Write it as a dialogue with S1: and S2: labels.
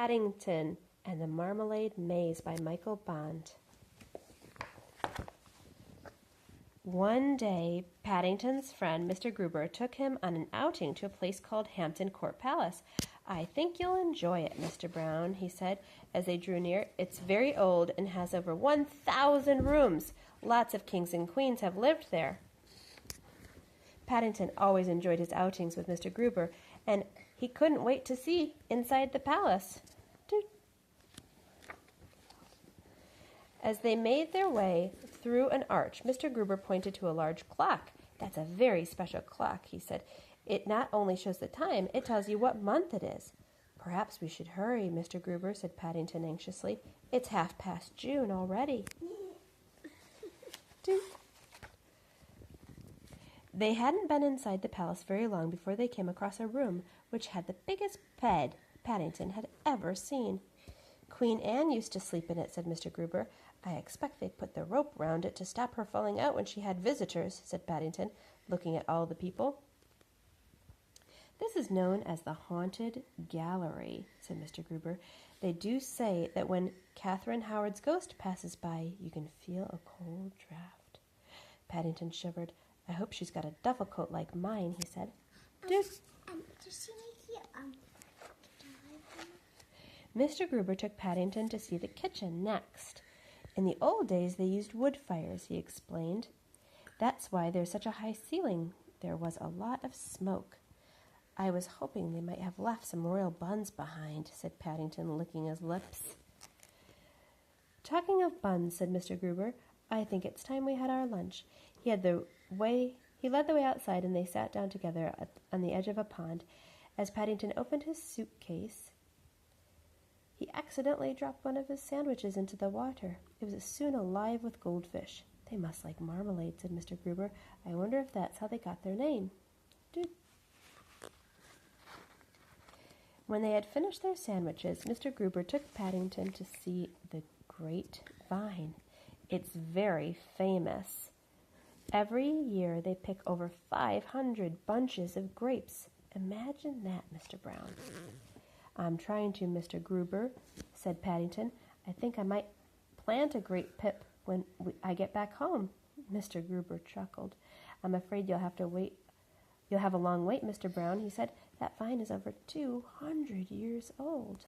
S1: Paddington and the Marmalade Maze by Michael Bond. One day, Paddington's friend, Mr. Gruber, took him on an outing to a place called Hampton Court Palace. "I think you'll enjoy it, Mr. Brown," he said as they drew near. "It's very old and has over 1,000 rooms. Lots of kings and queens have lived there." Paddington always enjoyed his outings with Mr. Gruber, and he couldn't wait to see inside the palace. As they made their way through an arch, Mr. Gruber pointed to a large clock. "That's a very special clock," he said. "It not only shows the time, it tells you what month it is." "Perhaps we should hurry, Mr. Gruber," said Paddington anxiously. "It's 1/2 June already." They hadn't been inside the palace very long before they came across a room which had the biggest bed Paddington had ever seen. "Queen Anne used to sleep in it," said Mr. Gruber. "I expect they put the rope round it to stop her falling out when she had visitors," said Paddington, looking at all the people. "This is known as the Haunted Gallery," said Mr. Gruber. "They do say that when Catherine Howard's ghost passes by, you can feel a cold draft." Paddington shivered. "I hope she's got a duffel coat like mine," he said.
S2: Does she make you,
S1: Mr. Gruber took Paddington to see the kitchen next. "In the old days they used wood fires," he explained. "That's why there's such a high ceiling. There was a lot of smoke." "I was hoping they might have left some royal buns behind," said Paddington, licking his lips. "Talking of buns," said Mr. Gruber, "I think it's time we had our lunch." He led the way outside, and they sat down together on the edge of a pond. As Paddington opened his suitcase, he accidentally dropped one of his sandwiches into the water. It was soon alive with goldfish. "They must like marmalade," said Mr. Gruber. "I wonder if that's how they got their name." When they had finished their sandwiches, Mr. Gruber took Paddington to see the Great Vine. It's very famous. Every year they pick over 500 bunches of grapes. Imagine that, Mr. Brown. "I'm trying to, Mr. Gruber," said Paddington. "I think I might plant a grape pip when I get back home." Mr. Gruber chuckled. "I'm afraid you'll have to wait. You'll have a long wait, Mr. Brown," he said. "That vine is over 200 years old."